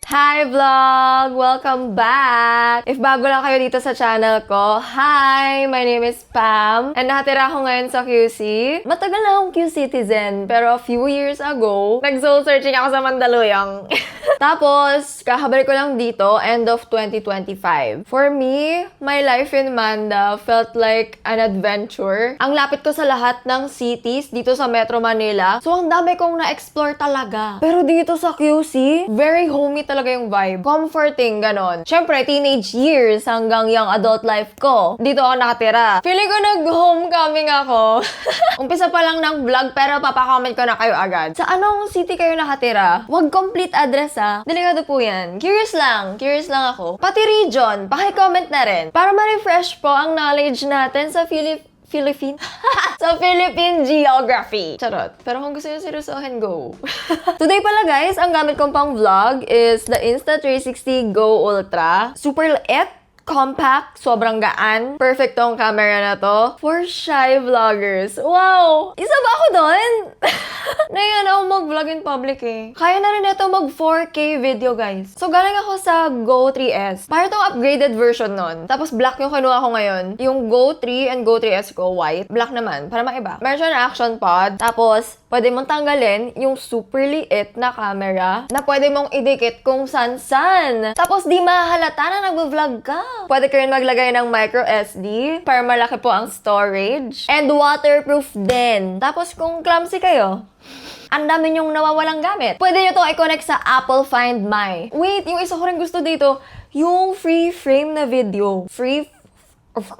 Hi vlog! Welcome back! If bago lang kayo dito sa channel ko, hi! My name is Pam and nakatira ako ngayon sa QC. Matagal na akong QC citizen, pero a few years ago, nag-soul searching ako sa Mandaluyong. Tapos, kakabalik ko lang dito, end of 2025. For me, my life in Manda felt like an adventure. Ang lapit ko sa lahat ng cities dito sa Metro Manila. So, ang dami kong na-explore talaga. Pero dito sa QC, very homey talaga yung vibe. Comforting, ganon. Siyempre, teenage years hanggang young adult life ko. Dito ako nakatira. Feeling ko nag-homecoming ako. Umpisa pa lang ng vlog pero papakomment ko na kayo agad. Sa anong city kayo nakatira? Huwag complete address ha. Delikado po yan. Curious lang ako. Pati region, paki-comment na rin. Para ma-refresh po ang knowledge natin sa Philippine geography. Charot. Pero kung gusto nyo seryosohin, go. Today pala guys, ang gamit kong pang vlog is the Insta360 Go Ultra. Super liit, compact, sobrang gaan. Perfect tong camera na to for shy vloggers. Wow! Isa ba ako doon? Nayan ako mag-vlog in public eh. Kaya na rin ito mag 4K video guys. So galing ako sa Go 3S. Para tong upgraded version nun. Tapos black yung kinuha ko ngayon. Yung Go 3 and Go 3S ko white. Black naman, para maiba. Meron siya na action pod. Tapos, pwede mong tanggalin yung super liit na camera na pwede mong idikit kung san-san. Tapos, di mahalata na nagbo-vlog ka. Pwede ka rin maglagay ng micro SD para malaki po ang storage. And waterproof din. Tapos, kung clumsy kayo, ang dami nyong nawawalang gamit. Pwede nyo itong i-connect sa Apple Find My. Wait, yung isa ko rin gusto dito, yung free frame na video.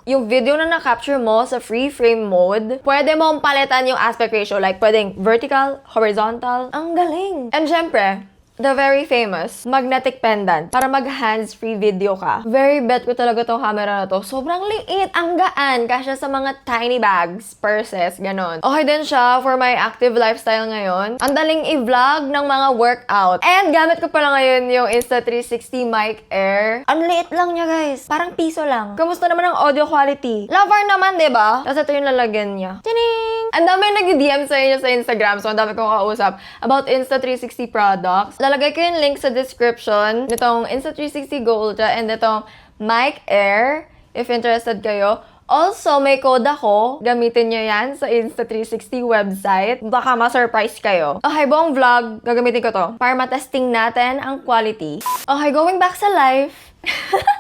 Yung video na na-capture mo sa free frame mode, pwede mong palitan yung aspect ratio. Like, pwedeng vertical, horizontal. Ang galing! And syempre, the very famous magnetic pendant para mag-hands-free video ka. Very bet ko talaga tong camera na to. Sobrang liit, ang gaan, kasya sa mga tiny bags, purses, ganon. Okay din siya for my active lifestyle ngayon. Ang daling i-vlog ng mga workout. And gamit ko pala ngayon yung Insta360 Mic Air. Ang liit lang niya guys. Parang piso lang. Kamusta naman ang audio quality? Lover naman, diba? Tapos ito yung lalagyan niya. Tining! Ang dami nag-DM sa inyo sa Instagram, so ang dami kong kausap about Insta360 products. Lalagay ko yung link sa description nitong Insta360 Go Ultra and nitong Mic Air if interested kayo. Also, may code ako. Gamitin nyo yan sa Insta360 website. Baka ma-surprise kayo. Okay, buong vlog, gagamitin ko to para matesting natin ang quality. Okay, going back sa life.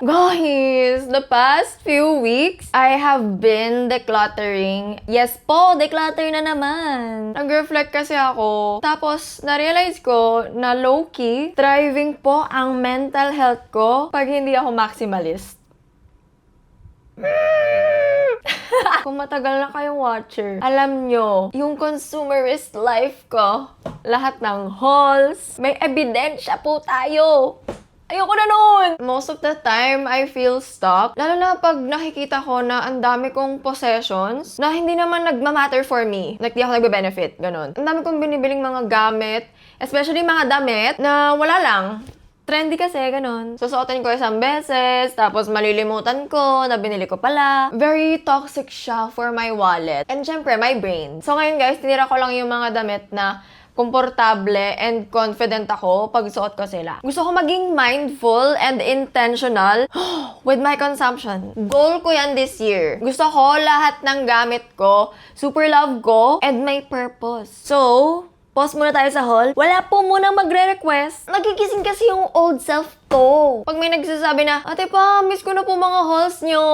Guys, the past few weeks, I have been decluttering. Yes po, declutter na naman. Nag-reflect kasi ako. Tapos, na-realize ko na low-key, thriving po ang mental health ko pag hindi ako maximalist. Kung matagal na kayong watcher, alam nyo, yung consumerist life ko, lahat ng hauls, may ebidensya po tayo. Ayoko na noon! Most of the time, I feel stuck. Lalo na pag nakikita ko na ang dami kong possessions na hindi naman nagmamatter for me. Like, di ako nagbe-benefit. Ganon. Ang dami kong binibiling mga gamit, especially mga damit na wala lang. Trendy kasi, ganon. Susuotin ko isang beses, tapos malilimutan ko na binili ko pala. Very toxic siya for my wallet. And syempre, my brain. So ngayon guys, tinira ko lang yung mga damit na komportable and confident ako pag suot ko sila. Gusto ko maging mindful and intentional with my consumption. Goal ko yan this year. Gusto ko lahat ng gamit ko, super love ko, and may purpose. So, pause muna tayo sa haul. Wala po munang magre-request. Nagigising kasi yung old self ko. Pag may nagsasabi na, ate pa, miss ko na po mga hauls nyo.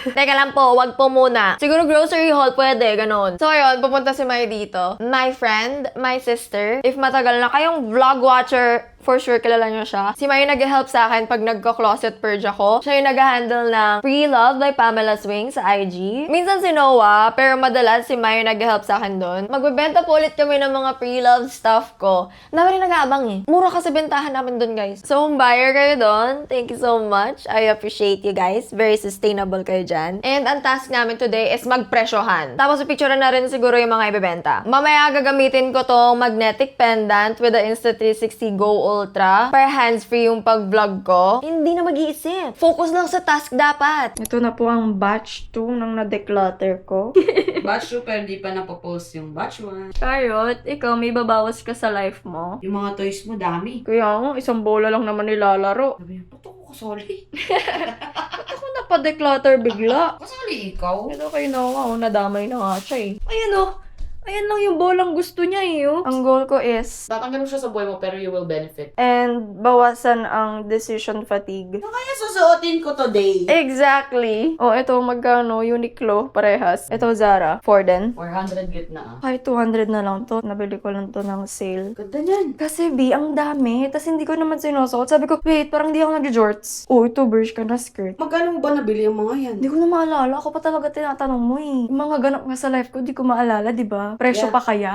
Teka lang po, wag po muna. Siguro grocery haul, pwede, ganon. So ayun, pupunta si Mai dito. My friend, my sister. If matagal na kayong vlog watcher, for sure kilala nyo siya. Si Mai nag-help sa akin pag nagko-closet purge ako. Siya yung nag-handle ng Free Love by Pamela Swing sa IG. Minsan si Noah, pero madalas si Mai nag-help sa akin doon. Magbebenta po ulit kami ng mga Free Love stuff ko. Dami rin nag-aabang eh. Mura kasi bentahan namin doon guys. So kung buyer kayo doon, thank you so much. I appreciate you guys. Very sustainable kayo dyan. And ang task namin today is magpresyohan. Tapos picture na rin siguro yung mga ibebenta. Mamaya gagamitin ko tong magnetic pendant with the Insta360 Go Ultra para hands-free yung pag-vlog ko. Hindi na mag-iisip. Focus lang sa task dapat. Ito na po ang batch 2 ng na-declutter ko. Batch 2 pero di pa napopost yung batch 1. Carrot, ikaw may babawas ka sa life mo. Yung mga toys mo, dami. Kaya nga, isang bola lang naman nilalaro. Sabi niya, ba't ako kasali? Ba't ako napadeclutter bigla? Kasali ikaw? Ito kay Noah, nadamay na nga siya eh. Ayan ayan lang yung bolang gusto niya eh. Ang goal ko is, Tatanggalin mo siya sa buhay mo pero you will benefit. and bawasan ang decision fatigue. Ano kaya susuotin ko today? Exactly. Oh, ito magkano? Uniqlo, parehas. Ito Zara, Forden. 400 git na Ay, 200 na lang to. Nabili ko lang to ng sale. Ganda niyan. Kasi B, ang dami. Tapos hindi ko naman sinusuot. Sabi ko, wait, parang di ako nag-jorts. Oh, ito, birch ka na skirt. Magkano mo ba nabili yung mga yan? Hindi ko na maalala. Ako pa talaga tinatanong mo eh. Yung mga ganap nga sa life ko, di ko maalala, di ba? Presyo Yeah. pa kaya?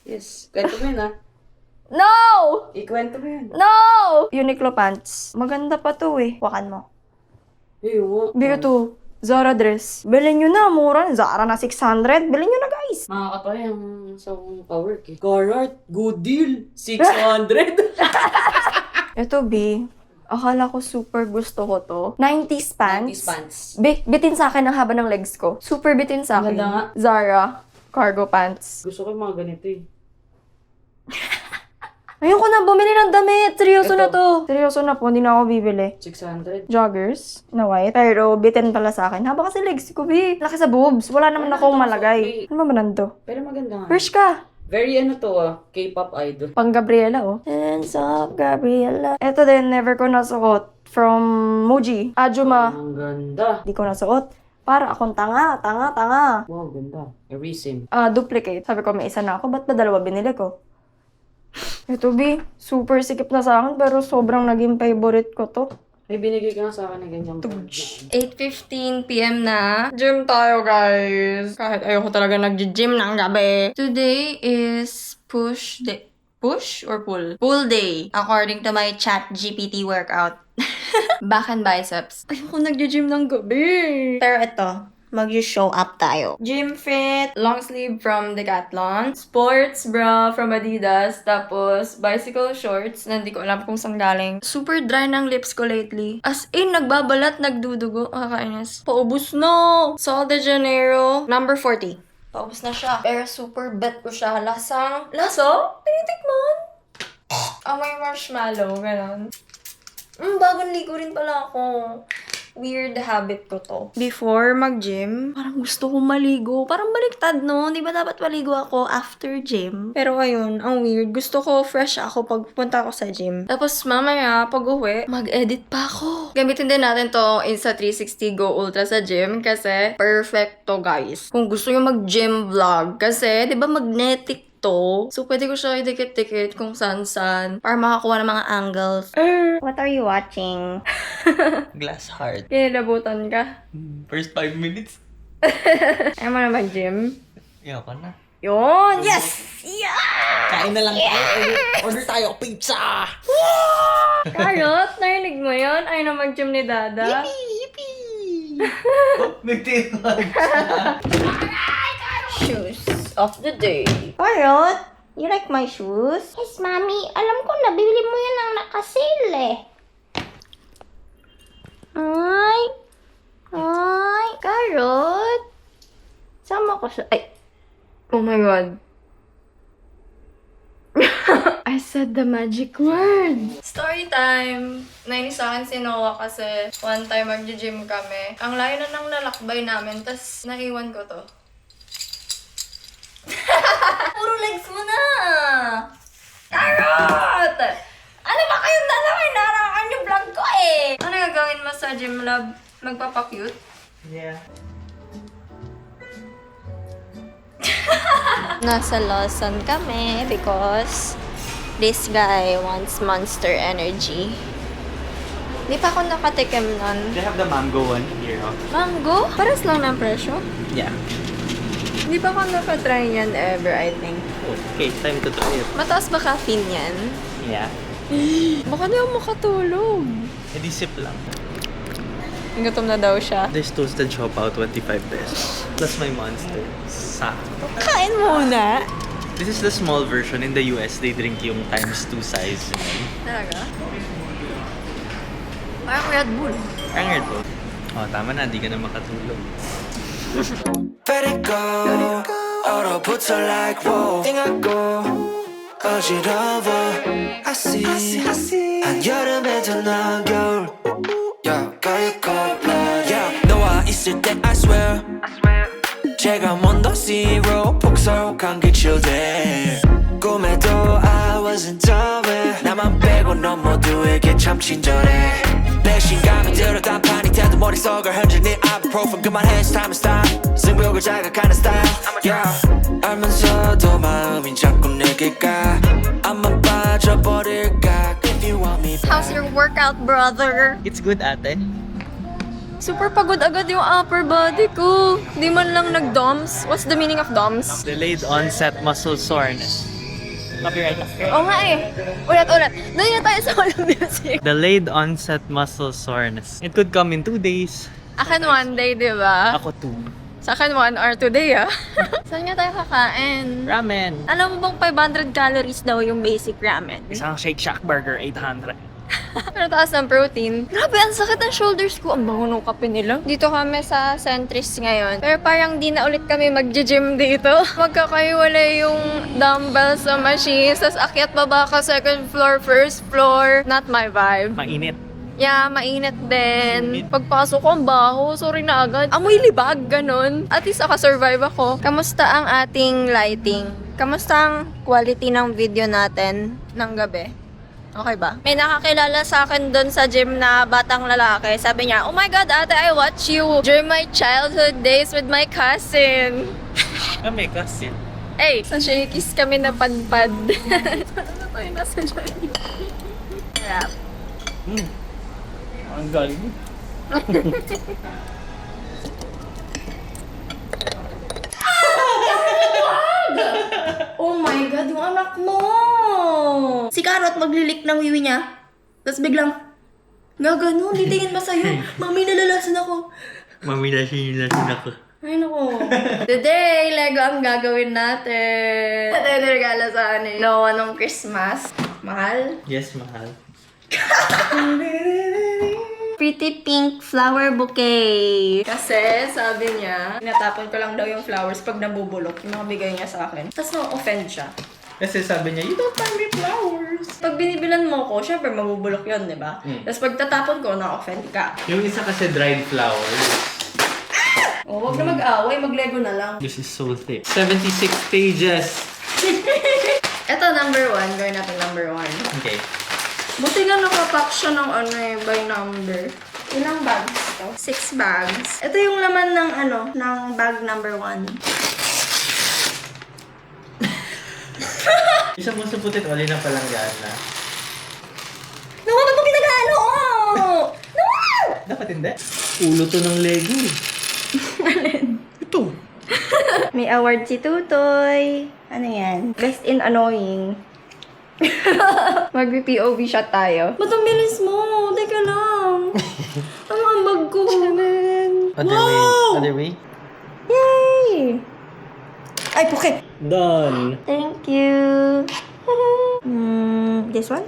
Yes. Kwento mo yun No! Ikwento mo yun. No! Uniqlo pants. Maganda pa to eh. Wakan mo. Eyo. Beautiful. Zara dress. Bilhin nyo na, mura. Zara na 600. Bilhin nyo na, guys. Makakatawa yung sa ka-work eh. Garrett, good deal. 600. Ito, B. Akala ko super gusto ko to. 90s pants. 90s pants. Bitin sa akin ang haba ng legs ko. Super bitin sa akin. Ganda nga. Zara. Cargo pants. Gusto ko yung mga ganito eh. Ayoko na bumili ng damit. Seryoso Ito. na to. Seryoso na po. Hindi na ako bibili. 600. Joggers na white. Pero bitin pala sa akin. Haba kasi legs ko, B. Laki sa boobs. Wala naman Wala akong naman malagay. okay. Ano ba manando? Pero maganda nga. First ka. Very ano to K-pop idol. Pang Gabriela, oh. Hands up, Gabriela. Ito din, never ko nasuot. From Muji. Ajuma. Ang ganda. Di ko nasuot. Para akong tanga. Wow, ganda. Erisim. Duplicate. Sabi ko, may isa na ako. Ba't ba dalawa binili ko? Ito, B. Super sikip na sa akin, pero sobrang naging favorite ko to. May binigay ka nga sa akin na ganyan. 8:15 p.m. na. Gym tayo, guys. Kahit ayoko talaga nag-gym ng gabi. Today is push day. Push or pull? Pull day. According to my chat GPT workout. Back and biceps. Ayoko nag-gym ng gabi. Pero ito, mag-show up tayo. Gym fit, long sleeve from Decathlon, sports bra from Adidas, tapos bicycle shorts na hindi ko alam kung saan galing. Super dry ng lips ko lately. As in, nagbabalat, nagdudugo. Kakainis. Paubos no! Sol de Janeiro, number 40. Paubos na siya. Pero super bet ko siya. Lasang... Laso? Tinitikman? Amoy marshmallow, ganon. Bagong ligo rin pala ako. Weird habit ko to. Before mag-gym, parang gusto kong maligo. Parang baliktad, no? Di ba dapat maligo ako after gym? Pero ayun, ang weird. Gusto ko fresh ako pag pupunta ako sa gym. Tapos mamaya, pag uwi, mag-edit pa ako. Gamitin din natin to Insta360 Go Ultra sa gym kasi perfect to, guys. Kung gusto nyo mag-gym vlog, kasi di ba magnetic to. So, pwede ko siya idikit-dikit kung saan-saan para makakuha ng mga angles. What are you watching? Glass heart. Kinilabutan ka? First 5 minutes. Ayaw mo na mag-gym? Ayoko na. Yun! Yes! Yeah! Kain na lang tayo. Order tayo pizza! Carrot, narinig mo yun? Ayaw na mag-gym ni Dada. Yippee! Oh, nagtiwag. Shoes of the day. Carrot, you like my shoes? Yes, Mami. Alam ko, nabili mo yan ng nakasale eh. Ay, Carrot! Sama ko siya. Ay! Oh my God. I said the magic word. Story time. Nainis sa akin si Noah kasi one time mag-gym kami. Ang layo na ng nalakbay namin, tas naiwan ko to. Puro legs mo na! Carrot! Ano ba kayong dalawa? Narakan yung vlog ko eh! Ano gagawin mo sa gym lab? Magpapakute? Yeah. Nasa Lawson kami because this guy wants Monster Energy. Di pa ako nakatikim nun. They have the mango one here. Oh. Mango? Pares lang ng presyo. Yeah. Di pa ako nakatry yan ever, I think. Okay, time to try it. Mataas ba caffeine yan? Yeah. Baka di ako makatulog. Edi sip lang. Gutom na daw siya. This toasted siopaw, 25 pesos. Plus my monster. Sakto. Kain muna. This is the small version. In the US, they drink yung times 2 size. Talaga? Parang Red Bull. Ang Red Bull. Oh, tama na. Di ka na makatulog. Let it go. 얼어붙어 like whoa. 띵하고 어지러워. I see. 한여름에도 넌 겨울. Yeah, 가요코 blood. Yeah, 너와 있을 때 I swear. 제가 먼저 zero. 폭설한 기칠대. 꿈에도 I wasn't aware. 나만 빼고 넌 모두에게 참 친절해. 내 신감이 들어 단판이 돼도 머릿속을 흔드는 ibuprofen 그만해 it's time to stop 승부욕을 자극하는 style yeah. 알면서도 마음이 자꾸 내게 가 안만 빠져버릴까 if you want me back. How's your workout, brother? It's good, ate. Super pagod agad yung upper body ko. Di man lang nag-DOMS. What's the meaning of DOMS? Delayed onset muscle soreness. Copyright. Oo nga eh. Ulit. Doon na tayo sa walang music. Delayed onset muscle soreness. It could come in 2 days. Akin 1 day, di ba? Ako 2. Sa akin 1 hour today, ah. Saan nga tayo kakain? Ramen. Alam mo bang 500 calories daw yung basic ramen? Isang Shake Shack burger, 800. Pero taas ng protein. Grabe, ang sakit ng shoulders ko. Ang bango ng kape nila. Dito kami sa Centris ngayon. Pero parang di na ulit kami mag-gym dito. Magkakaiwalay yung dumbbells sa machines. Tapos akyat baba ka second floor, first floor. Not my vibe. Mainit. Yeah, mainit din. Pagpasok ko, ang baho. Sorry na agad. Amoy libag, ganun. At least survive ako. Kamusta ang ating lighting? Kamusta ang quality ng video natin ng gabi? Okay ba? May nakakilala sa akin doon sa gym na batang lalaki. Sabi niya, "Oh my God, ate, I watch you during my childhood days with my cousin." Kami kasi. Hey, sa Shakey's kami napadpad. Ano tayo nasa Shakey's? Yeah. Ang galing. Oh my God, yung anak mo! Si Carrot maglilik ng wiwi niya. Tapos biglang, gagano, titingin ba sa'yo? Mami, nalalasan ako. Mamilasin ako. Ay, naku. Today, Lego ang gagawin natin. Ito yung regalo sa akin. Noah nung Christmas. Mahal? Yes, mahal. Pretty pink flower bouquet. Kasi, sabi niya, natapon ko lang daw yung flowers pag nabubulok. Yung mga bigay niya sa akin. Tapos na-offend siya. Kasi sabi niya, you don't buy me flowers. Pag binibilan mo ko, syempre mabubulok yun, di ba? Tapos pag tatapon ko, na-offend ka. Yung isa kasi dried flowers. Oh, wag na mag-away, mag-Lego na lang. This is so thick. 76 pages. Ito, number 1. Gawin natin number 1. Okay. Buti nga nakapack siya ng by number. Ilang bags to? 6 bags. Ito yung laman ng ng bag number 1. Isang mo sa putit, wala na palang gana. Naman mo pinag-ano! Naman! Dapat hindi. Ulo to ng Lego. Ito. May award si Tutoy. Ano yan? Best in annoying. Mag-POV shot tayo. Ba't ang bilis mo? Teka lang. Ano ang bag ko? Other way. Yay! Ay, puke! Done. Thank you. This one?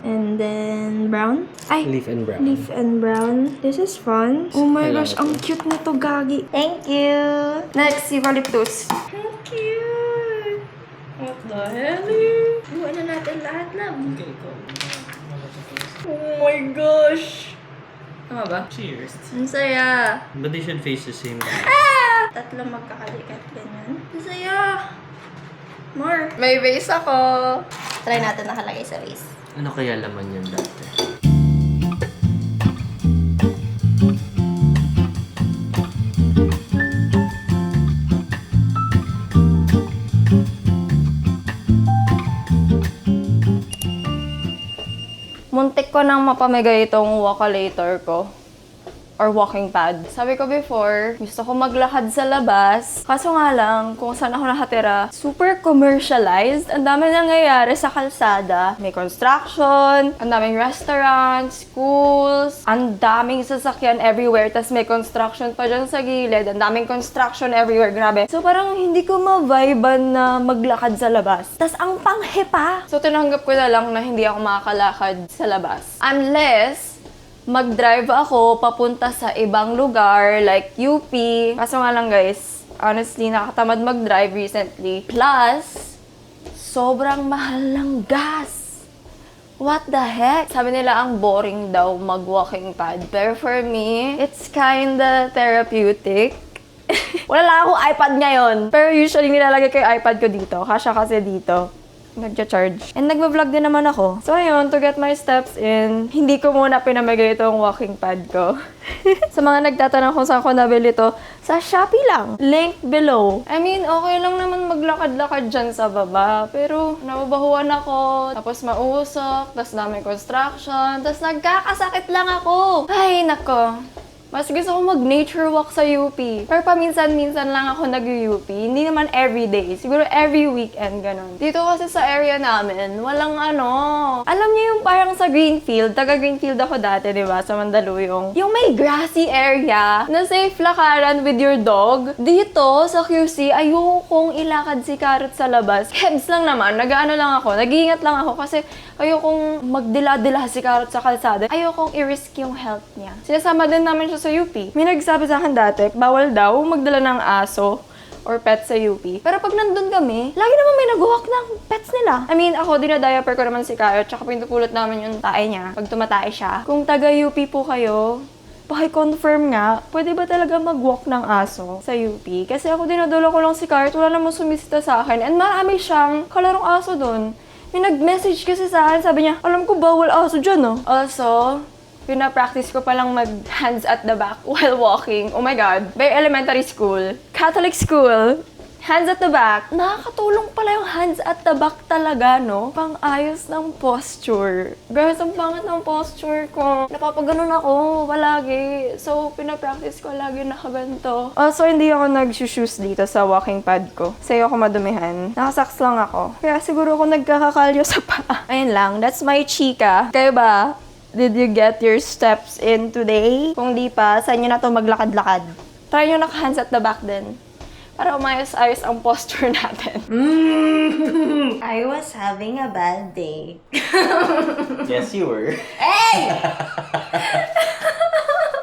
And then brown. Ay, Leaf and brown. leaf and brown. This is fun. Oh my I gosh, love ang cute na to, Gagi. Thank you. Next, eucalyptus. Thank you. What the hell? Buwan na natin lahat na. Oh my gosh. Tama ba? Cheers. Ang saya. But they should face the same. Tatlong magkakalikat ganyan. Ang saya. More. May vase ako. Try natin nakalagay sa vase. Ano kaya laman yun dati? Muntik ko nang mapamigay itong wakalator ko. or walking pad. Sabi ko before, gusto ko maglakad sa labas. Kaso nga lang, kung saan ako nakatira, super commercialized. Ang dami nangyayari sa kalsada. May construction, ang daming restaurants, schools, ang daming sasakyan everywhere, tas may construction pa dyan sa gilid. Ang daming construction everywhere, grabe. So parang hindi ko ma-vibean na maglakad sa labas. Tas ang panghe pa. So tinanggap ko na lang na hindi ako makakalakad sa labas. Unless mag-drive ako papunta sa ibang lugar like UP. Kaso nga lang guys, honestly, nakatamad mag-drive recently. Plus, sobrang mahal ng gas. What the heck? Sabi nila ang boring daw mag-walking pad. Pero for me, it's kinda therapeutic. Wala lang akong iPad ngayon. Pero usually nilalagay ko yung iPad ko dito. Kasya kasi dito. Nagcha-charge. And nagva-vlog din naman ako. So ayun, to get my steps in, hindi ko muna pinamigay itong walking pad ko. Sa mga nagtatanong kung saan ko nabili to, sa Shopee lang. Link below. I mean, okay lang naman maglakad-lakad dyan sa baba. Pero nababahuan ako, tapos mausok, tapos dami construction, tapos nagkakasakit lang ako. Ay, nako. Mas gusto ko mag-nature walk sa UP. Pero paminsan-minsan lang ako nag-UP. Hindi naman everyday. Siguro every weekend, ganun. Dito kasi sa area namin, walang ano. Alam niyo yung parang sa Greenfield. Taga-Greenfield ako dati, di ba? Sa Mandaluyong. Yung may grassy area na safe lakaran with your dog. Dito, sa QC, ayokong ilakad si Carrot sa labas. Heads lang naman. Nag-ano lang ako. Nag-iingat lang ako kasi ayokong magdila-dila si Carrot sa kalsada. Ayokong i-risk yung health niya. Sinasama din namin siya sa UP. May nagsabi sa akin dati, bawal daw magdala ng aso or pet sa UP. Pero pag nandun kami, lagi naman may nag-walk ng pets nila. I mean, ako, dinadiaper ko naman si Carrot, tsaka pinupulot namin yung tae niya pag tumatae siya. Kung taga-UP po kayo, paki-confirm nga, pwede ba talaga mag-walk ng aso sa UP? Kasi ako dinadala ko lang si Carrot, wala namang sumisita sa akin. And marami siyang kalarong aso dun. May nag-message kasi sa akin, sabi niya, alam ko bawal aso dyan, no? Also, pina-practice ko palang mag-hands at the back while walking. Oh my God. By elementary school. Catholic school. Hands at the back. Nakakatulong pala yung hands at the back talaga, no? Pang-ayos ng posture. Guys, ang pangit ng posture ko. Napapaganon ako palagi. So, pina-practice ko lagi nakaganto. Also, hindi ako nag-shoes dito sa walking pad ko. Kasi ako madumihan. Nakasaks lang ako. Kaya siguro ako nagkakakalyo sa paa. Ayun lang. That's my chika. Kayo ba? Did you get your steps in today? Kung di pa, saan nyo na to maglakad-lakad? Try nyo naka-hands at the back din. Para umayos-ayos ang posture natin. I was having a bad day. Yes, you were.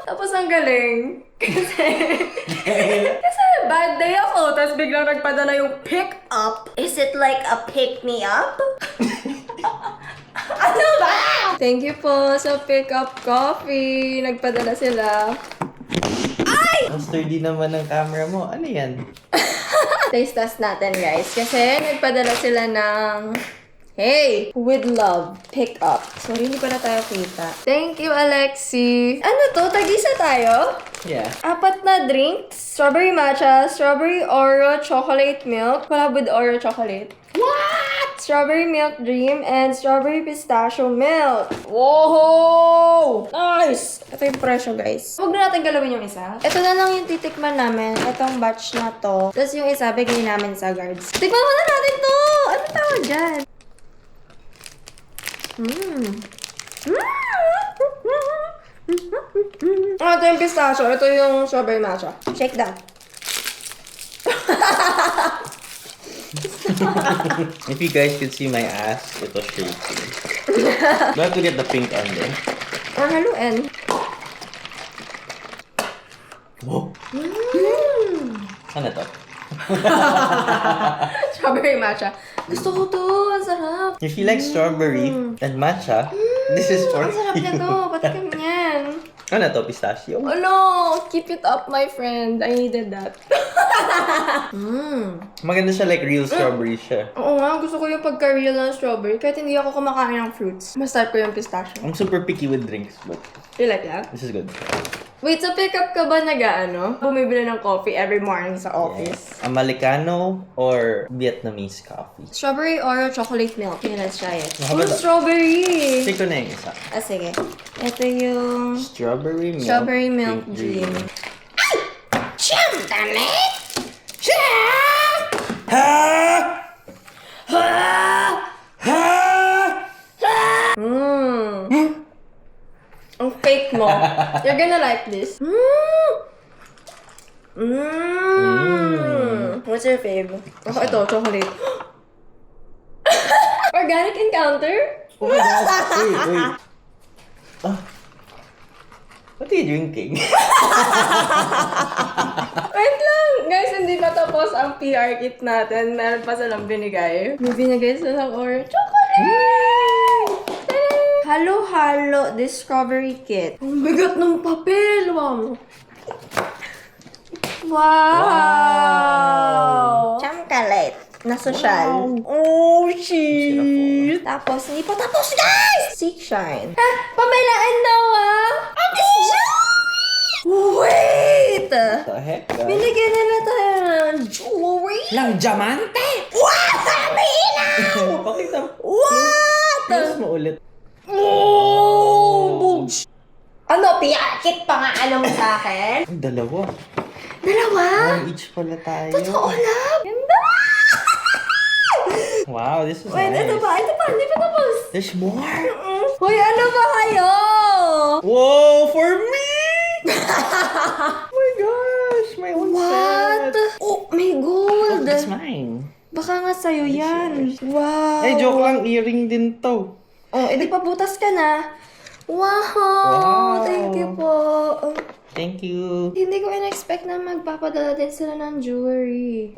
Tapos ang galing. Kasi bad day ako. Tapos biglang nagpadala yung pick up. Is it like a pick-me-up? Ano ba? Thank you po sa pick up coffee. Nagpadala sila. Ang sturdy naman ng camera mo. Ano yan? Taste test natin, guys. Kasi nagpadala sila ng hey, with love, pick up. Sorry, hindi pa na tayo kita. Thank you, Alexi. Ano to? Tag-isa tayo? Yeah. 4 na drinks. Strawberry matcha, strawberry Oreo chocolate milk. Collab with Oreo chocolate. What? Strawberry milk dream and strawberry pistachio milk. Whoa! Nice! Ito yung presyo, guys. Huwag na natin galawin yung isa. Ito na lang yung titikman namin. Itong batch na to. Tapos yung isa, bigay namin sa guards. Tikman muna natin to! Ano tawag dyan? Ito yung pistachio. Ito yung strawberry matcha. Shake that. If you guys could see my ass, it was shaking. Do I have to get the pink on there? Or haluin. Whoa. Ano to? Strawberry matcha. Gusto ko to. Ang sarap. If you like strawberry and matcha, this is for Ang sarap you. na to. Patikim yan. Ano to? Pistachio? Oh no! Keep it up, my friend. I needed that. Maganda siya, like real strawberry siya. Oo nga, gusto ko yung pagka-real ng strawberry. Kahit hindi ako kumakain ng fruits. Mas type ko yung pistachio. I'm super picky with drinks, but You like that? this is good. Wait, so pick up ka ba nag-ano? Bumibili ng coffee every morning sa office? Americano or Vietnamese coffee? Strawberry Oreo chocolate milk. Okay, let's try it. How about that? Strawberry! Stick ko na yung isa. Ah, sige. Ito yung Strawberry milk dream. Siyam, damit! Ang fake mo. You're gonna like this. What's your fave? Ako ito, chocolate. Organic encounter? Oh my God. Wait. Ah. What are you drinking? Wait lang! Guys, hindi pa tapos ang PR kit natin. Meron pa silang binigay. May binigay silang orange chocolate! Halo-halo discovery kit. Ang bigat ng papel! Wow! Wow! Chocolate. Na social. Oh, shit! Tapos, hindi pa tapos, guys! Seek Shine. Ha? Pamilaan daw, ah! Ang Joey! Wait! What the heck? Guys? Binigyan nila tayo ng jewelry? Lang diamante! What? Sabi na! Pakita mo. What? Yes mo ulit. Oh! Ano, PR kit pa nga alam mo sa akin? Ay, dalawa. Dalawa? One each pala tayo. Totoo lang? Ganda! Wow, this is Wait, nice. ito pa, hindi pa tapos. There's more. Hoy, ano ba kayo? Whoa, for me! Oh my gosh, my own What? set. Oh, may Oh, gold. that's mine. Baka nga sa'yo yan. Wow. Ay, joke lang, earring din to. Oh, edi pabutas ka na. Wow. Wow. Thank you po. Thank you. Hindi ko in-expect na magpapadala din sila ng jewelry.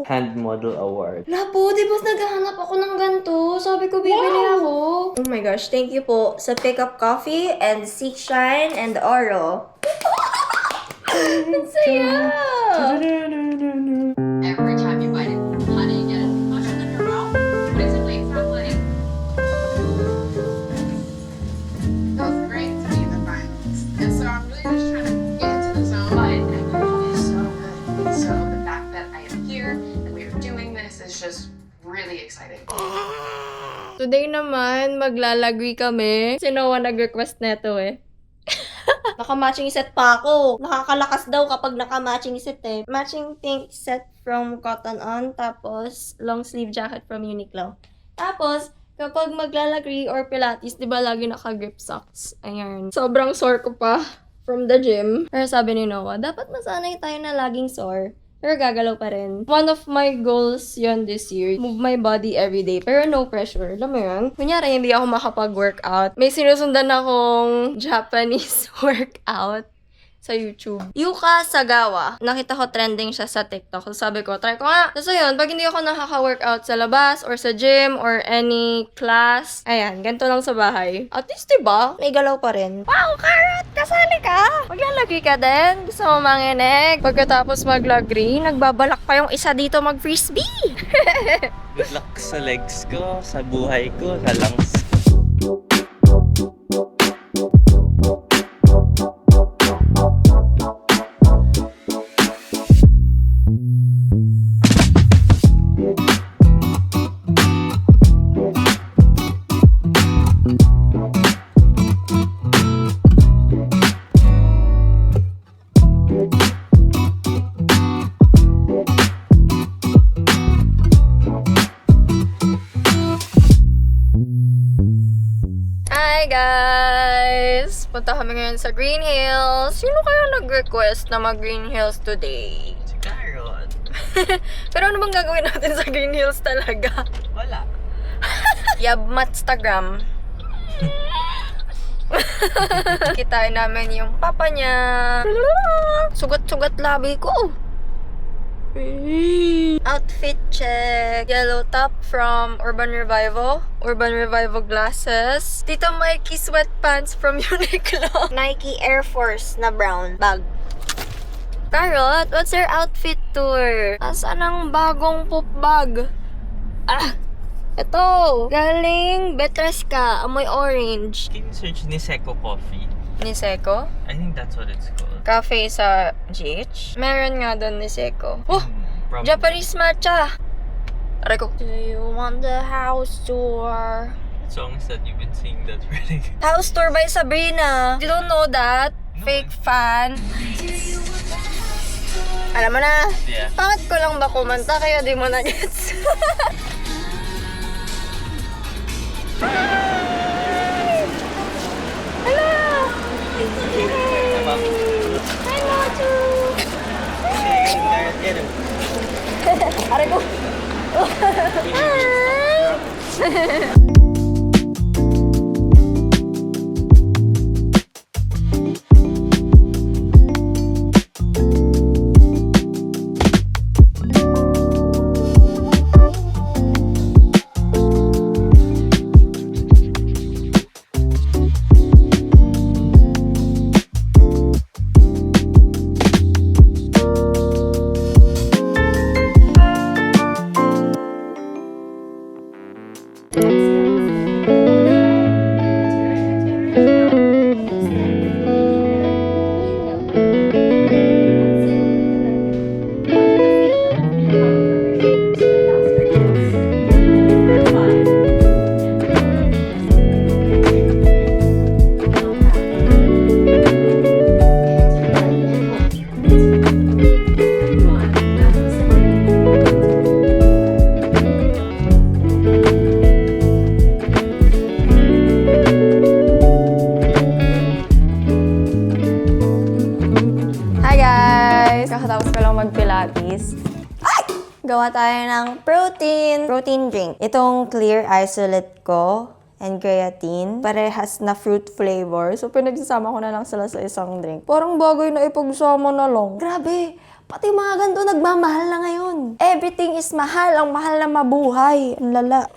Hand Model Award. Lapo, di ba naghahanap ako ng ganito? Sabi ko, bibili ako. Oh my gosh, thank you po sa Pickup Coffee and Seek Shine and Oro. Ang saya! Every time you bite it, honey, get it much in your mouth. Basically, it's not like feels great to be in the finals. And so I'm really just trying to get into the zone. But everything is so good. So the fact that I am here, that we are doing this is just really exciting. Today naman, maglalagri kami. Si Noah nag-request neto eh. Naka-matching set pa ako. Nakakalakas daw kapag naka-matching set eh. Matching pink set from Cotton On, tapos long sleeve jacket from Uniqlo. Tapos, kapag maglalagri or pilates, di ba lagi naka-grip socks? Ayan. Sobrang sore ko pa from the gym. Pero sabi ni Noah, dapat masanay tayo na laging sore. Pero gagalaw pa rin. One of my goals yon this year, move my body every day. Pero no pressure. Alam mo yun? Kunyari, hindi ako makapag-workout. May sinusundan akong Japanese workout sa YouTube. Yuka Sagawa. Nakita ko trending siya sa TikTok. So sabi ko, try ko nga. So yun, pag hindi ako nakaka-workout sa labas or sa gym or any class, ayan, ganito lang sa bahay. At least, diba? May galaw pa rin. Wow, Carrot! Kasali ka! Maglalagri ka din? Gusto mo manginig? Pagkatapos maglagri, nagbabalak pa yung isa dito mag-frisbee! Good luck sa legs ko, sa buhay ko, sa lungs. Hi guys! Punta kami ngayon sa Green Hills. Sino kaya nag-request na mag-Green Hills today? Si Carrot. Pero ano bang gagawin natin sa Green Hills talaga? Wala. Yabmatstagram. Kitain namin yung papa niya. Sugat-sugat labi ko. Outfit check. Yellow top from Urban Revival. Urban Revival glasses. Tito Mikey sweatpants from Uniqlo. Nike Air Force na brown bag. Carrot, what's your outfit tour? Asan ang bagong poop bag? Ah! Ito, galing Betresca, amoy orange. Can you search Niseko Coffee? Niseko? I think that's what it's called. Cafe sa GH? Meron nga doon Niseko. Oh! Probably. Japanese matcha! Aray ko. Do you want the house tour? Songs that you've been singing that really. House tour by Sabrina. You don't know that? Fake fan. Alam mo na. Yeah. Bakit ko lang ba kumanta kaya di mo na-gets? Aray ko. Kakatapos ko lang mag-pilates. Ay! Gawa tayo ng protein drink. Itong clear isolate ko and creatine. Parehas na fruit flavor. So, pinagsasama ko na lang sila sa isang drink. Parang bagay na ipagsama na lang. Grabe! Pati mga ganito nagmamahal na ngayon. Everything is mahal. Ang mahal na mabuhay. Ang lala.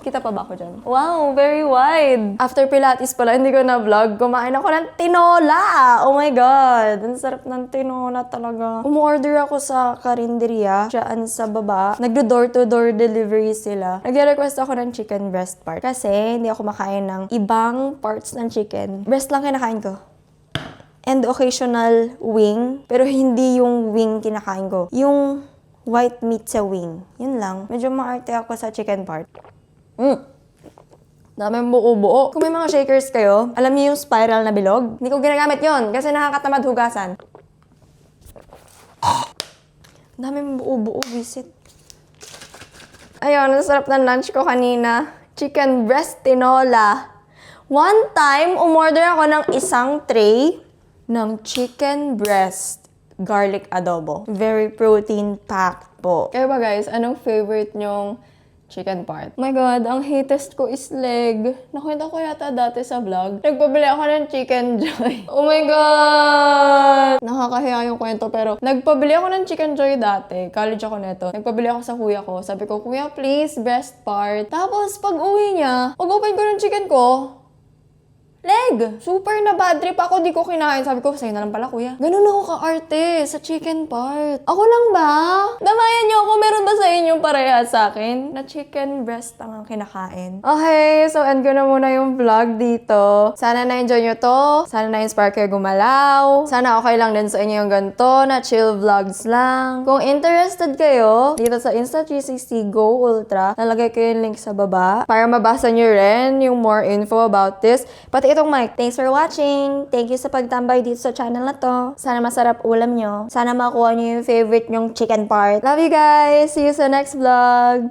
Kita pa ba ako dyan? Wow, very wide. After Pilates pala, hindi ko na-vlog. Kumain ako ng tinola. Oh my God. Ang sarap ng tinola talaga. Umorder ako sa karinderya. Diyan sa baba. Nagdo-door-to-door delivery sila. Nag-request ako ng chicken breast part. Kasi hindi ako makain ng ibang parts ng chicken. Breast lang kinakain ko. And occasional wing. Pero hindi yung wing kinakain ko. Yung white meat sa wing. Yun lang. Medyo maarte ako sa chicken part. Daming buo-buo. Kung may mga shakers kayo, alam niyo yung spiral na bilog? Hindi ko ginagamit yon kasi nakakatamad hugasan. Daming buo-buo, visit. Ayun, ang sarap ng lunch ko kanina. Chicken breast tinola. One time, umorder ako ng isang tray ng chicken breast garlic adobo. Very protein-packed po. Kaya ba guys, anong favorite nyong chicken part? Oh my God, ang hatest ko is leg. Nakita ko yata dati sa vlog. Nagpabili ako ng chicken joy. Oh my God! Nakakahiya yung kwento pero nagpabili ako ng chicken joy dati. College ako neto. Nagpabili ako sa kuya ko. Sabi ko, kuya please, breast part. Tapos pag uwi niya, pag-open ko ng chicken ko, leg! Super na bad trip ako, di ko kinain. Sabi ko, sa'yo na lang pala, kuya. Ganun ako ka-arte sa chicken part. Ako lang ba? Damayan niyo ako, meron ba sa inyong parehas sa akin? Na chicken breast ang kinakain. Okay, so end ko na muna yung vlog dito. Sana na-enjoy nyo to. Sana na-inspire kayo gumalaw. Sana okay lang din sa inyo yung ganito na chill vlogs lang. Kung interested kayo, dito sa Insta360 Go Ultra, nalagay ko yung link sa baba para mabasa nyo rin yung more info about this. Pati itong mic. Thanks for watching. Thank you sa pagtambay dito sa channel na to. Sana masarap ulam nyo. Sana makuha nyo yung favorite nyong chicken part. Love you guys. See you sa next vlog.